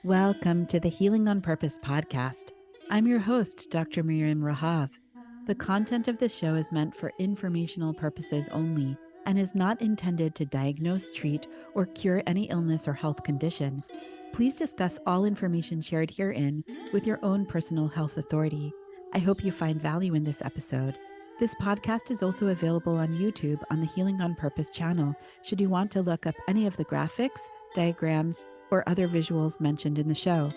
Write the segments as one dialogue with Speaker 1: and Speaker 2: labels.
Speaker 1: Welcome to the Healing on Purpose podcast. I'm your host, Dr. Miriam Rahav. The content of this show is meant for informational purposes only and is not intended to diagnose, treat, or cure any illness or health condition. Please discuss all information shared herein with your own personal health authority. I hope you find value in this episode. This podcast is also available on YouTube on the Healing on Purpose channel, should you want to look up any of the graphics, diagrams, or other visuals mentioned in the show.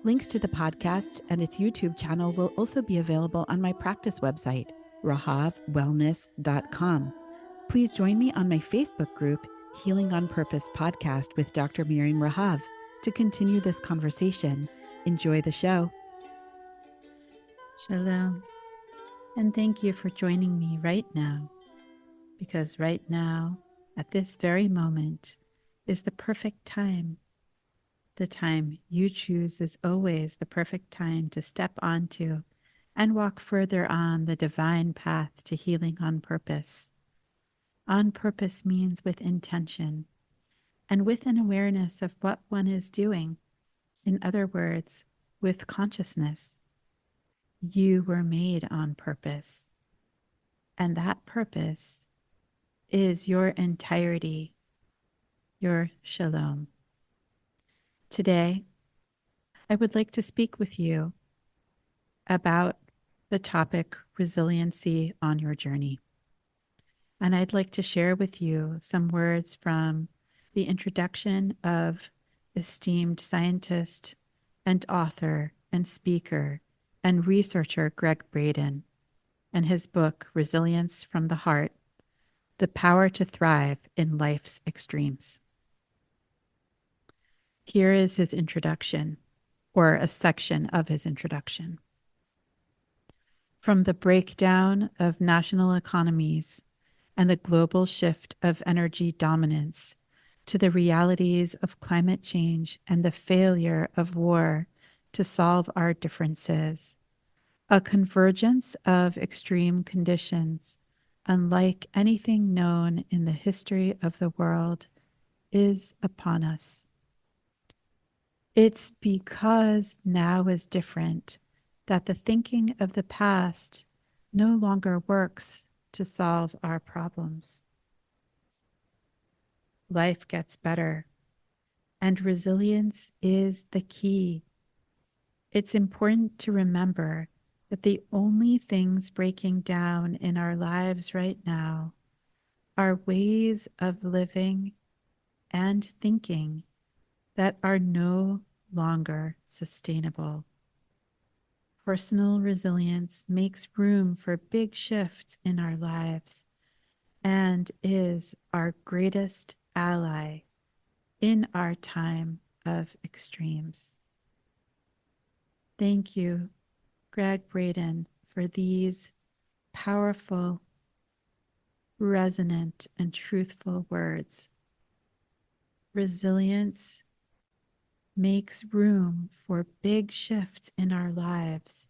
Speaker 1: Links to the podcast and its YouTube channel will also be available on my practice website, rahavwellness.com. Please join me on my Facebook group, Healing on Purpose Podcast with Dr. Miriam Rahav, to continue this conversation. Enjoy the show. Shalom, and thank you for joining me right now, because right now, at this very moment, is the perfect time. The time you choose is always the perfect time to step onto and walk further on the divine path to healing on purpose. On purpose means with intention and with an awareness of what one is doing. In other words, with consciousness. You were made on purpose, and that purpose is your entirety, your shalom. Today, I would like to speak with you about the topic resiliency on your journey. And I'd like to share with you some words from the introduction of esteemed scientist and author and speaker and researcher Greg Braden and his book, Resilience from the Heart, The Power to Thrive in Life's Extremes. Here is his introduction, or a section of his introduction. From the breakdown of national economies and the global shift of energy dominance to the realities of climate change and the failure of war to solve our differences, a convergence of extreme conditions, unlike anything known in the history of the world, is upon us. It's because now is different that the thinking of the past no longer works to solve our problems. Life gets better, and resilience is the key. It's important to remember that the only things breaking down in our lives right now are ways of living and thinking that are no longer sustainable. Personal resilience makes room for big shifts in our lives and is our greatest ally in our time of extremes. Thank you, Greg Braden, for these powerful, resonant, and truthful words. Resilience makes room for big shifts in our lives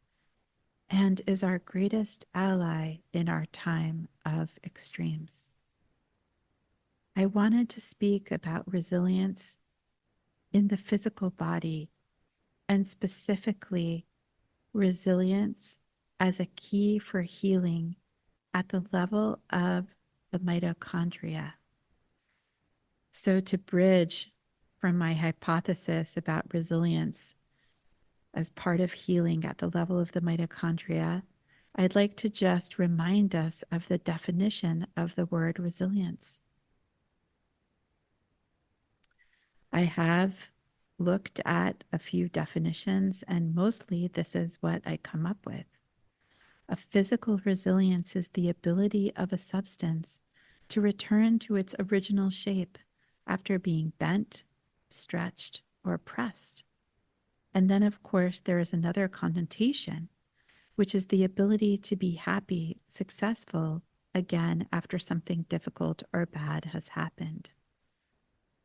Speaker 1: and is our greatest ally in our time of extremes. I wanted to speak about resilience in the physical body, and specifically resilience as a key for healing at the level of the mitochondria. So to bridge from my hypothesis about resilience as part of healing at the level of the mitochondria, I'd like to just remind us of the definition of the word resilience. I have looked at a few definitions, and mostly this is what I come up with. A physical resilience is the ability of a substance to return to its original shape after being bent, stretched, or pressed. And then, of course, there is another connotation, which is the ability to be happy, successful again after something difficult or bad has happened.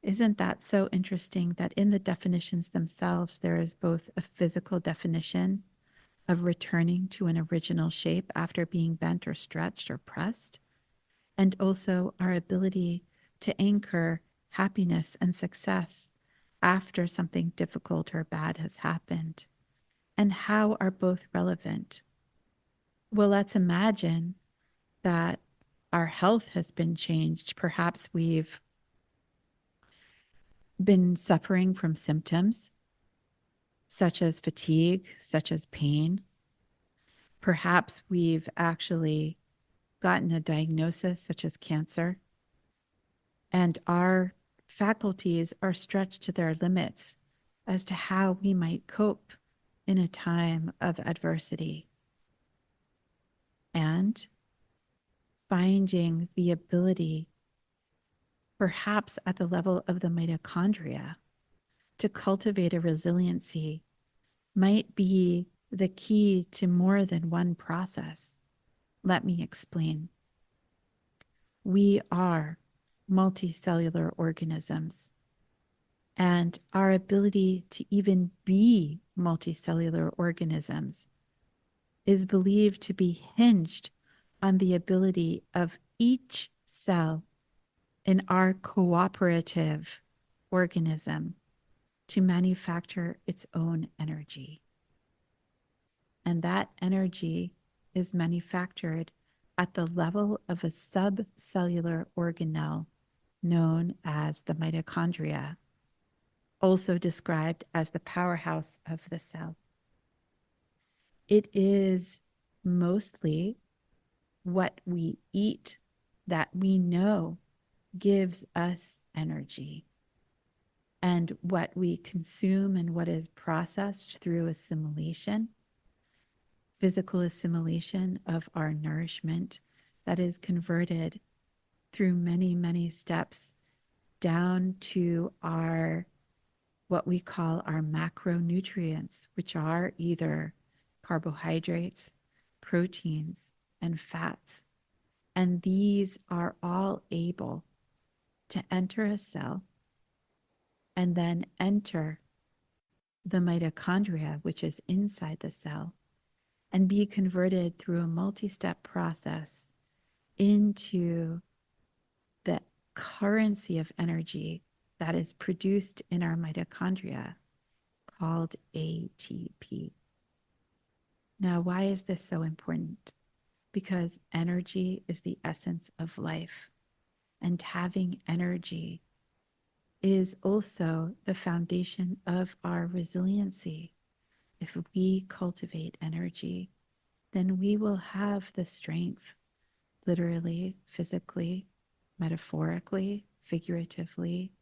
Speaker 1: Isn't that so interesting that in the definitions themselves, there is both a physical definition of returning to an original shape after being bent or stretched or pressed, and also our ability to anchor happiness and success after something difficult or bad has happened? And how are both relevant? Well, let's imagine that our health has been changed. Perhaps we've been suffering from symptoms such as fatigue, such as pain. Perhaps we've actually gotten a diagnosis such as cancer, and our faculties are stretched to their limits as to how we might cope in a time of adversity. And finding the ability, perhaps at the level of the mitochondria, to cultivate a resiliency might be the key to more than one process. Let me explain. We are multicellular organisms, and our ability to even be multicellular organisms is believed to be hinged on the ability of each cell in our cooperative organism to manufacture its own energy. And that energy is manufactured at the level of a subcellular organelle known as the mitochondria, also described as the powerhouse of the cell. It is mostly what we eat that we know gives us energy, and what we consume and what is processed through assimilation, physical assimilation of our nourishment that is converted through many, many steps down to our what we call our macronutrients, which are either carbohydrates, proteins, and fats. And these are all able to enter a cell and then enter the mitochondria, which is inside the cell, and be converted through a multi-step process into the currency of energy that is produced in our mitochondria called ATP. Now, why is this so important? Because energy is the essence of life, and having energy is also the foundation of our resiliency. If we cultivate energy, then we will have the strength, literally, physically, metaphorically, figuratively,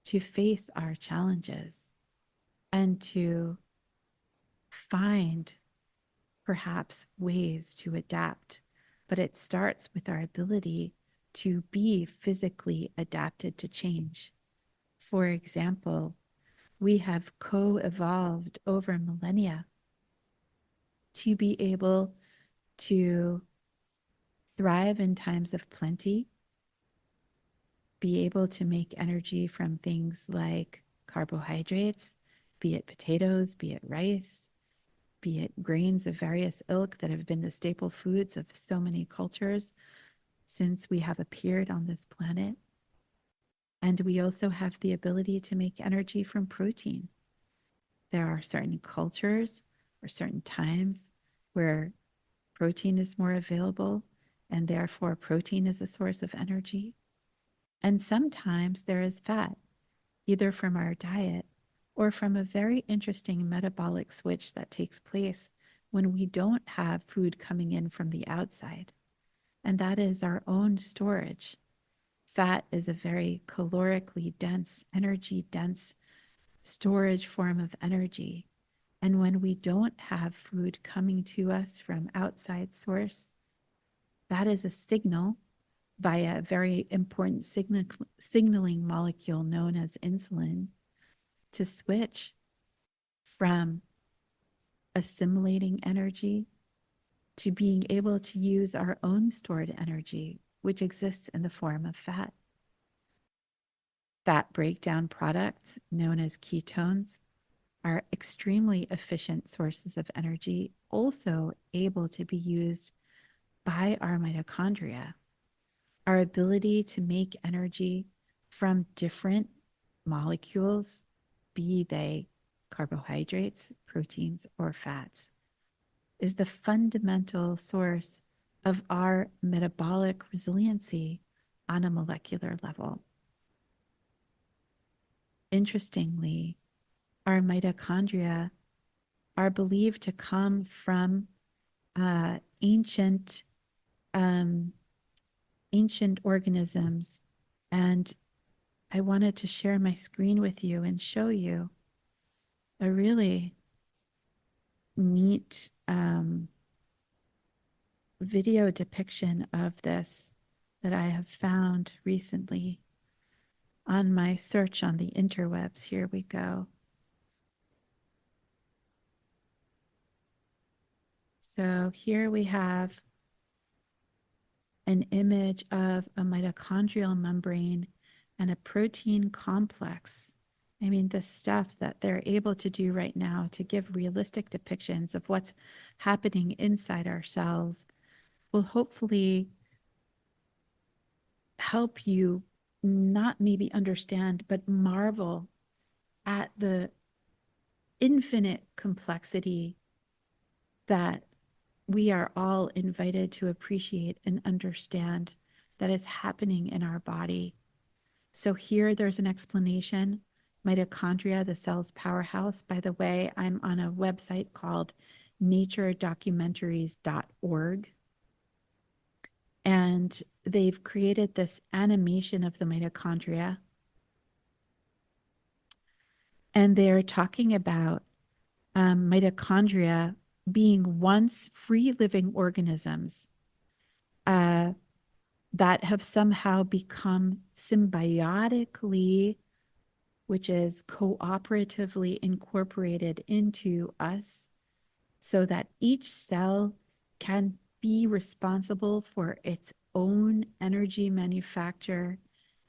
Speaker 1: to face our challenges and to find perhaps ways to adapt. But it starts with our ability to be physically adapted to change. For example, we have co-evolved over millennia to be able to thrive in times of plenty, be able to make energy from things like carbohydrates, be it potatoes, be it rice, be it grains of various ilk that have been the staple foods of so many cultures since we have appeared on this planet. And we also have the ability to make energy from protein. There are certain cultures or certain times where protein is more available, and therefore protein is a source of energy. And sometimes there is fat, either from our diet or from a very interesting metabolic switch that takes place when we don't have food coming in from the outside. And that is our own storage. Fat is a very calorically dense, energy dense storage form of energy. And when we don't have food coming to us from outside source, that is a signal via a very important signaling molecule known as insulin to switch from assimilating energy to being able to use our own stored energy, which exists in the form of fat. Fat breakdown products, known as ketones, are extremely efficient sources of energy, also able to be used by our mitochondria. Our ability to make energy from different molecules be they carbohydrates, proteins, or fats, is the fundamental source of our metabolic resiliency on a molecular level. Interestingly, our mitochondria are believed to come from ancient organisms, and I wanted to share my screen with you and show you a really neat video depiction of this that I have found recently on my search on the interwebs. Here we go. So here we have an image of a mitochondrial membrane and a protein complex. I mean, the stuff that they're able to do right now to give realistic depictions of what's happening inside our cells will hopefully help you not maybe understand, but marvel at the infinite complexity that we are all invited to appreciate and understand that is happening in our body. So here there's an explanation. Mitochondria, the cell's powerhouse. By the way, I'm on a website called naturedocumentaries.org. And they've created this animation of the mitochondria. And they're talking about mitochondria being once free living organisms that have somehow become symbiotically, which is cooperatively incorporated into us, so that each cell can be responsible for its own energy manufacture,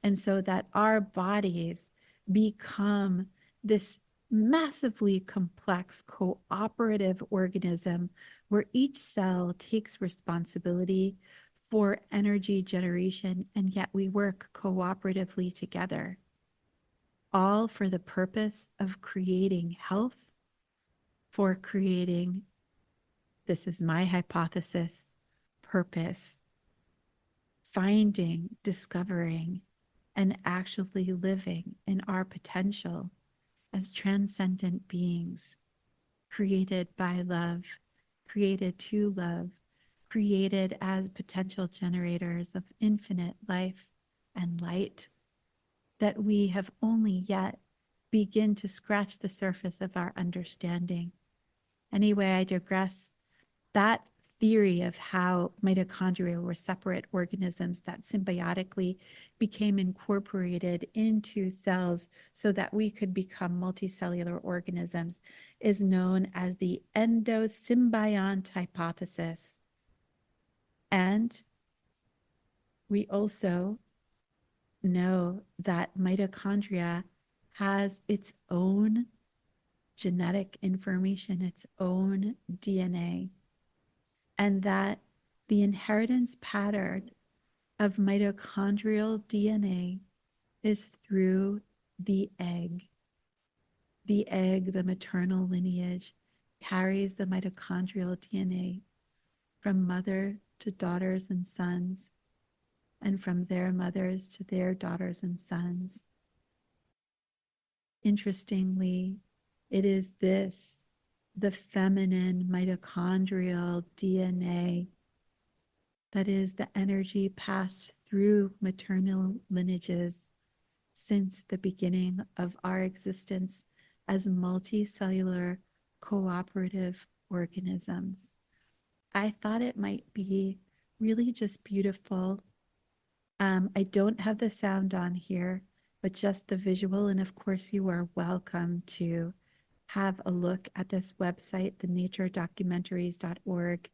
Speaker 1: and so that our bodies become this massively complex cooperative organism where each cell takes responsibility for energy generation, and yet we work cooperatively together, all for the purpose of creating health, for creating, this is my hypothesis, purpose, finding, discovering, and actually living in our potential as transcendent beings, created by love, created to love, created as potential generators of infinite life and light, that we have only yet begin to scratch the surface of our understanding. Anyway, I digress. That theory of how mitochondria were separate organisms that symbiotically became incorporated into cells so that we could become multicellular organisms is known as the endosymbiont hypothesis. And we also know that mitochondria has its own genetic information, its own DNA, and that the inheritance pattern of mitochondrial DNA is through the egg. The egg, the maternal lineage, carries the mitochondrial DNA from mother to daughters and sons, and from their mothers to their daughters and sons. Interestingly, it is this, the feminine mitochondrial DNA, that is the energy passed through maternal lineages since the beginning of our existence as multicellular cooperative organisms. I thought it might be really just beautiful. I don't have the sound on here, but just the visual. And of course, you are welcome to have a look at this website, the naturedocumentaries.org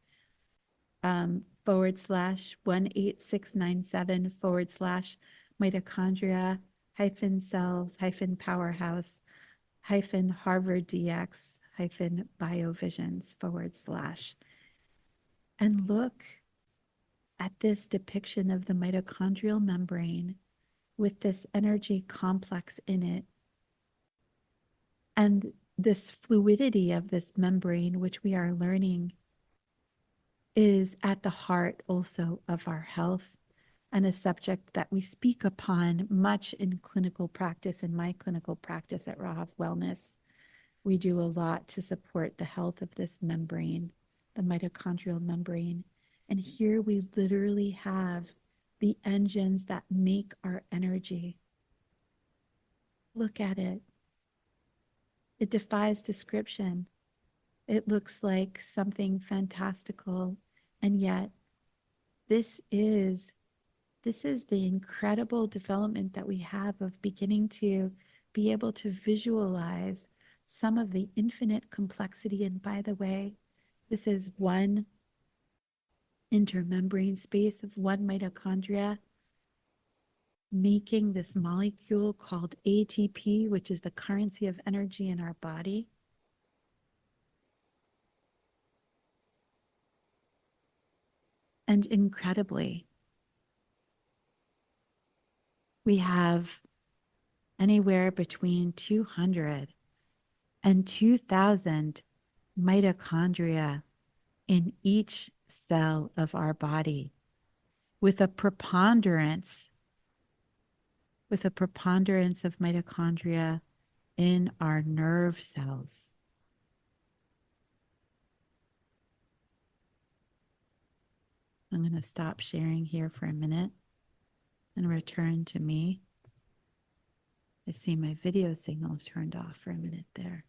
Speaker 1: /18697 / mitochondria cells powerhouse Harvard DX biovisions / and look at this depiction of the mitochondrial membrane with this energy complex in it. And this fluidity of this membrane, which we are learning, is at the heart also of our health and a subject that we speak upon much in clinical practice, in my clinical practice at Rahav Wellness. We do a lot to support the health of this membrane, the mitochondrial membrane. And here we literally have the engines that make our energy. Look at it. It defies description. It looks like something fantastical. And yet, this is the incredible development that we have of beginning to be able to visualize some of the infinite complexity. And by the way, this is one intermembrane space of one mitochondria making this molecule called ATP, which is the currency of energy in our body. And incredibly, we have anywhere between 200 and 2,000 mitochondria in each cell of our body, with a preponderance of mitochondria in our nerve cells. I'm going to stop sharing here for a minute and return to me. I see my video signal is turned off for a minute there.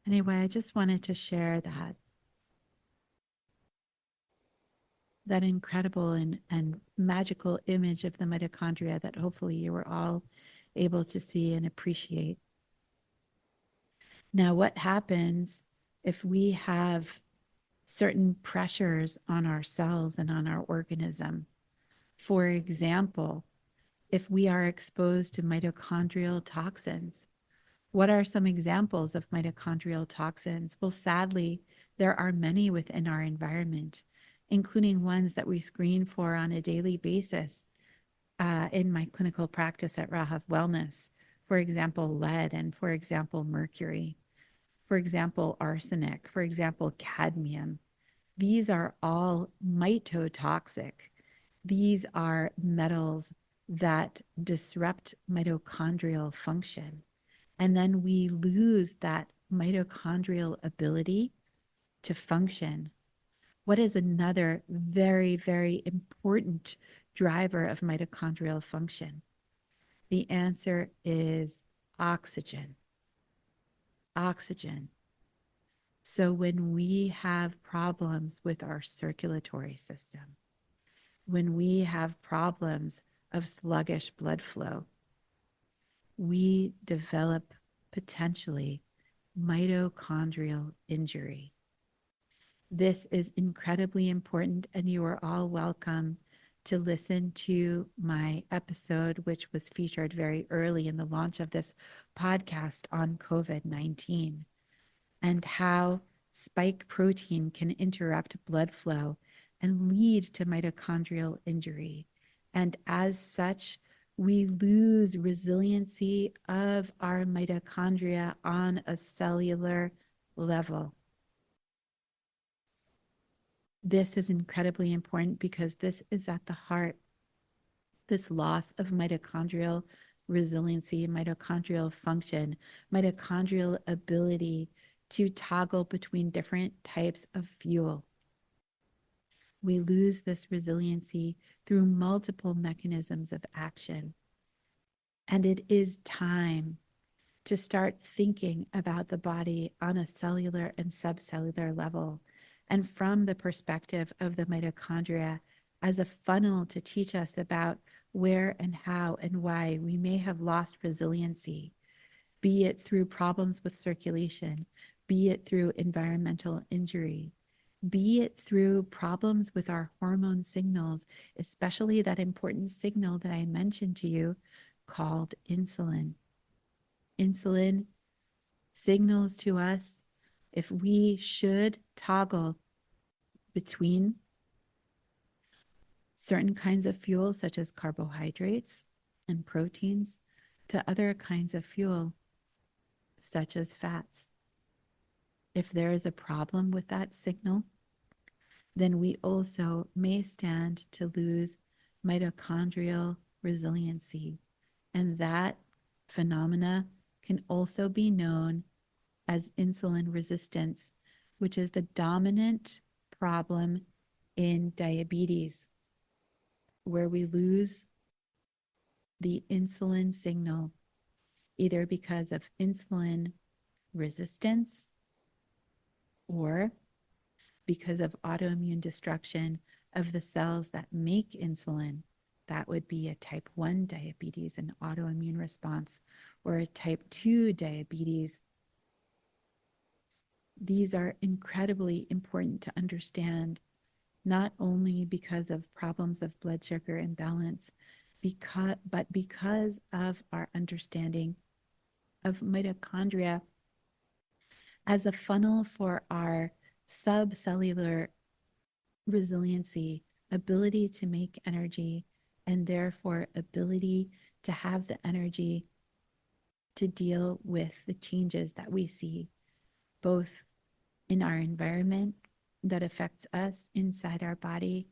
Speaker 1: Anyway, I just wanted to share that incredible and magical image of the mitochondria that hopefully you were all able to see and appreciate. Now, what happens if we have certain pressures on our cells and on our organism? For example, if we are exposed to mitochondrial toxins, what are some examples of mitochondrial toxins? Well, sadly, there are many within our environment, including ones that we screen for on a daily basis in my clinical practice at Rahav Wellness. For example, lead, and for example, mercury. For example, arsenic. For example, cadmium. These are all mitotoxic. These are metals that disrupt mitochondrial function. And then we lose that mitochondrial ability to function. What is another very, very important driver of mitochondrial function? The answer is oxygen. Oxygen. So when we have problems with our circulatory system, when we have problems of sluggish blood flow, we develop potentially mitochondrial injury. This is incredibly important, and you are all welcome to listen to my episode, which was featured very early in the launch of this podcast on COVID-19 and how spike protein can interrupt blood flow and lead to mitochondrial injury. And as such, we lose resiliency of our mitochondria on a cellular level. This is incredibly important because this is at the heart, this loss of mitochondrial resiliency, mitochondrial function, mitochondrial ability to toggle between different types of fuel. We lose this resiliency through multiple mechanisms of action. And it is time to start thinking about the body on a cellular and subcellular level, and from the perspective of the mitochondria as a funnel to teach us about where and how and why we may have lost resiliency, be it through problems with circulation, be it through environmental injury, be it through problems with our hormone signals, especially that important signal that I mentioned to you called insulin. Insulin signals to us if we should toggle between certain kinds of fuel, such as carbohydrates and proteins, to other kinds of fuel. such as fats. If there is a problem with that signal, then we also may stand to lose mitochondrial resiliency. And that phenomena can also be known as insulin resistance, which is the dominant problem in diabetes, where we lose the insulin signal either because of insulin resistance or because of autoimmune destruction of the cells that make insulin. That would be a type 1 diabetes, an autoimmune response, or a type 2 diabetes. These are incredibly important to understand, not only because of problems of blood sugar imbalance, but because of our understanding of mitochondria as a funnel for our subcellular resiliency, ability to make energy, and therefore ability to have the energy to deal with the changes that we see, both in our environment that affects us inside our body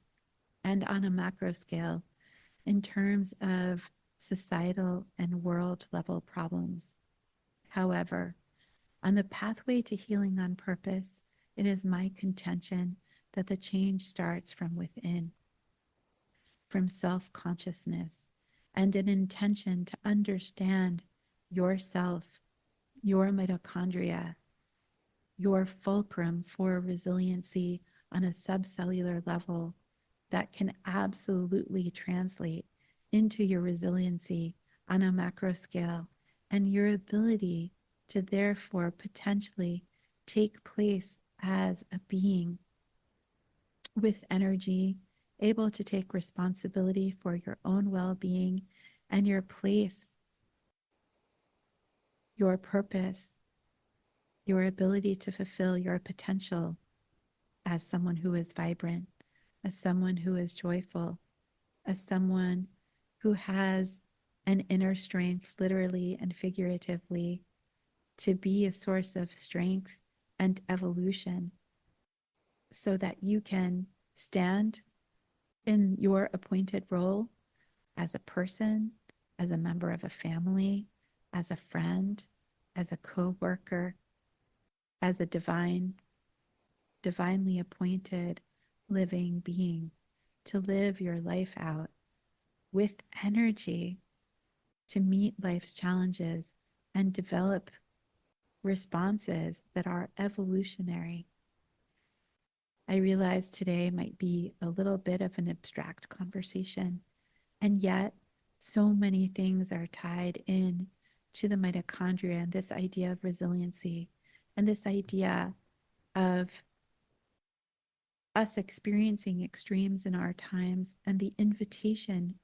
Speaker 1: and on a macro scale in terms of societal and world level problems. However, on the pathway to healing on purpose, it is my contention that the change starts from within, from self consciousness, and an intention to understand yourself, your mitochondria, your fulcrum for resiliency on a subcellular level that can absolutely translate into your resiliency on a macro scale and your ability to therefore potentially take place as a being with energy, able to take responsibility for your own well being and your place, your purpose, your ability to fulfill your potential as someone who is vibrant, as someone who is joyful, as someone who has an inner strength, literally and figuratively, to be a source of strength and evolution so that you can stand in your appointed role as a person, as a member of a family, as a friend, as a co-worker, as a divinely appointed living being, to live your life out with energy to meet life's challenges and develop responses that are evolutionary. I realize today might be a little bit of an abstract conversation, and yet so many things are tied in to the mitochondria and this idea of resiliency and this idea of us experiencing extremes in our times and the invitation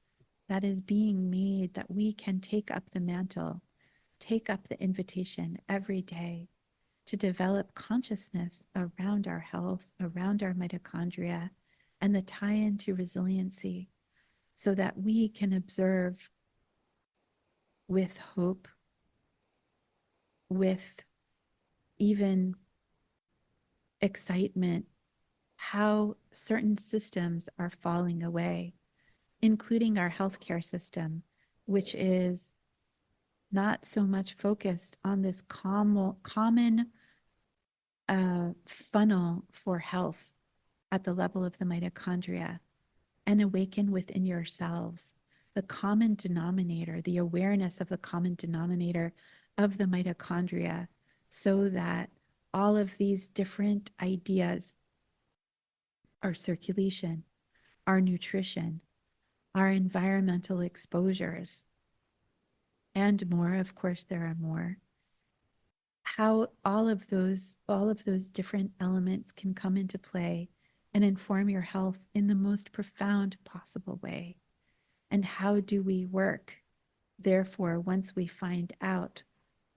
Speaker 1: that is being made that we can take up the mantle, take up the invitation every day to develop consciousness around our health, around our mitochondria, and the tie into resiliency so that we can observe with hope, with even excitement, how certain systems are falling away, including our healthcare system, which is not so much focused on this common funnel for health at the level of the mitochondria, and awaken within yourselves the common denominator, the awareness of the common denominator of the mitochondria, so that all of these different ideas, our circulation, our nutrition, our environmental exposures, and more, of course, there are more, how all of those different elements can come into play and inform your health in the most profound possible way. And how do we work? Therefore, once we find out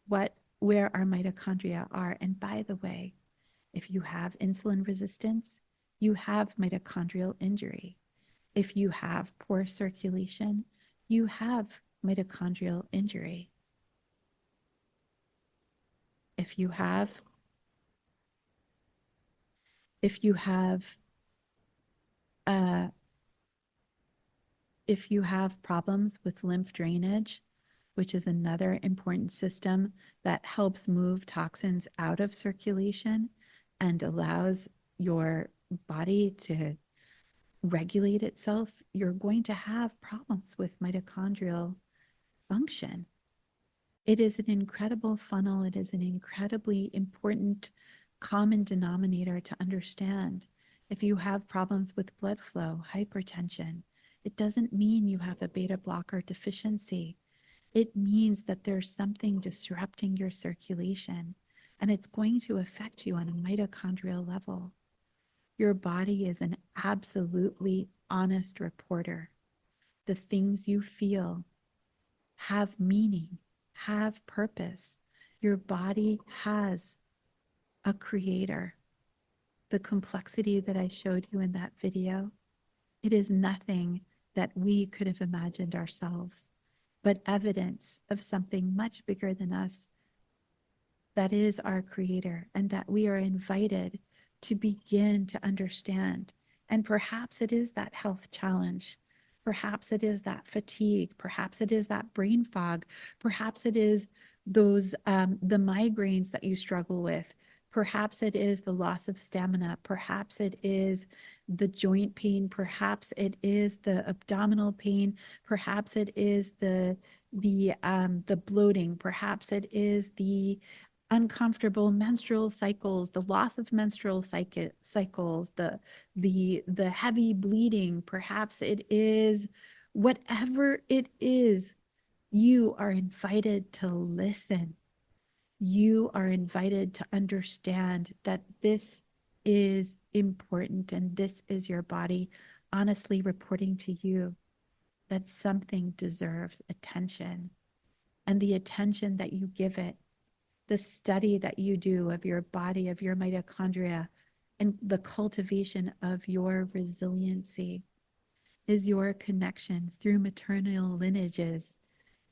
Speaker 1: where our mitochondria are, and by the way, if you have insulin resistance, you have mitochondrial injury. If you have poor circulation, you have mitochondrial injury. If you have, if you have, uh, if you have problems with lymph drainage, which is another important system that helps move toxins out of circulation and allows your body to regulate itself, you're going to have problems with mitochondrial function. It is an incredible funnel. It is an incredibly important common denominator to understand. If you have problems with blood flow, hypertension, it doesn't mean you have a beta blocker deficiency. It means that there's something disrupting your circulation, and it's going to affect you on a mitochondrial level. Your body is an absolutely honest reporter. The things you feel have meaning, have purpose. Your body has a creator. The complexity that I showed you in that video, it is nothing that we could have imagined ourselves, but evidence of something much bigger than us that is our creator and that we are invited to begin to understand. And perhaps it is that health challenge. Perhaps it is that fatigue. Perhaps it is that brain fog. Perhaps it is those the migraines that you struggle with. Perhaps it is the loss of stamina. Perhaps it is the joint pain. Perhaps it is the abdominal pain. Perhaps it is the bloating. Perhaps it is the uncomfortable menstrual cycles, the loss of menstrual cycles, the heavy bleeding. Perhaps it is whatever it is. You are invited to listen. You are invited to understand that this is important and this is your body honestly reporting to you that something deserves attention, and the attention that you give it, the study that you do of your body, of your mitochondria, and the cultivation of your resiliency is your connection through maternal lineages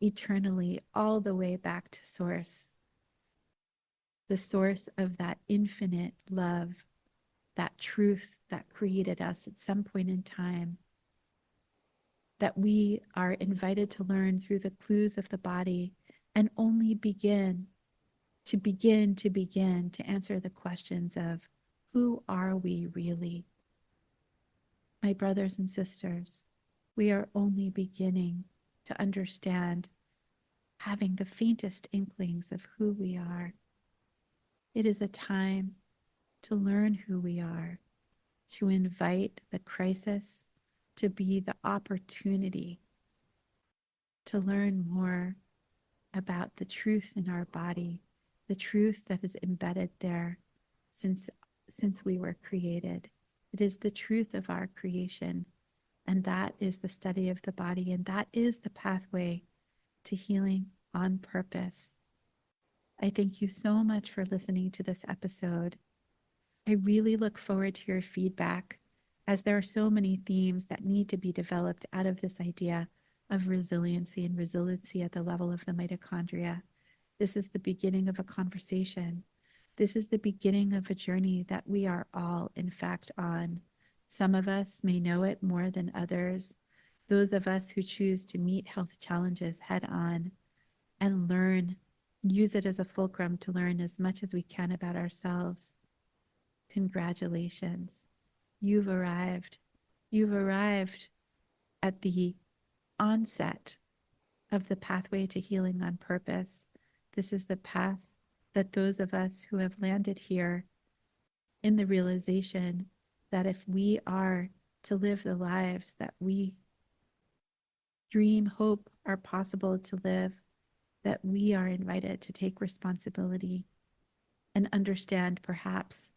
Speaker 1: eternally, all the way back to source, the source of that infinite love, that truth that created us at some point in time, that we are invited to learn through the clues of the body and only begin to answer the questions of who are we really? My brothers and sisters, we are only beginning to understand, having the faintest inklings of who we are. It is a time to learn who we are, to invite the crisis to be the opportunity to learn more about the truth in our body, the truth that is embedded there since we were created. It is the truth of our creation, and that is the study of the body, and that is the pathway to healing on purpose. I thank you so much for listening to this episode. I really look forward to your feedback, as there are so many themes that need to be developed out of this idea of resiliency and resiliency at the level of the mitochondria. This is the beginning of a conversation. This is the beginning of a journey that we are all, in fact, on. Some of us may know it more than others. Those of us who choose to meet health challenges head on and learn, use it as a fulcrum to learn as much as we can about ourselves. Congratulations. You've arrived. You've arrived at the onset of the pathway to healing on purpose. This is the path that those of us who have landed here in the realization that if we are to live the lives that we dream, hope are possible to live, that we are invited to take responsibility and understand perhaps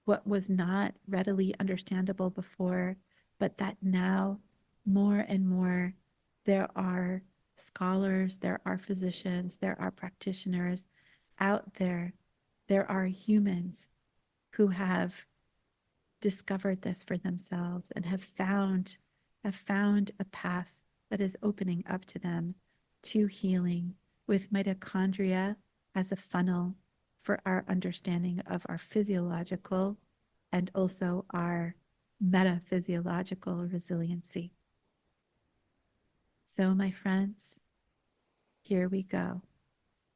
Speaker 1: what was not readily understandable before, but that now more and more there are scholars, there are physicians, there are practitioners out there. There are humans who have discovered this for themselves and have found a path that is opening up to them to healing, with mitochondria as a funnel for our understanding of our physiological and also our metaphysiological resiliency. So, my friends, here we go,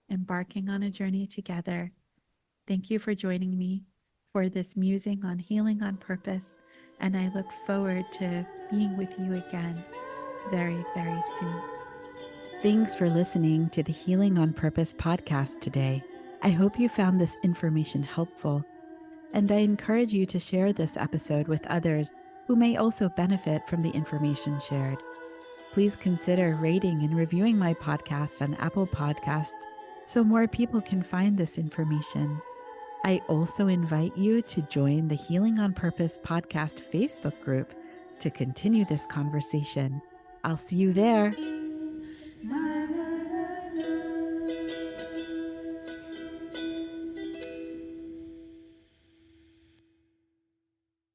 Speaker 1: embarking on a journey together. Thank you for joining me for this musing on healing on purpose, and I look forward to being with you again very, very soon. Thanks for listening to the Healing on Purpose podcast today. I hope you found this information helpful, and I encourage you to share this episode with others who may also benefit from the information shared. Please consider rating and reviewing my podcast on Apple Podcasts so more people can find this information. I also invite you to join the Healing on Purpose podcast Facebook group to continue this conversation. I'll see you there.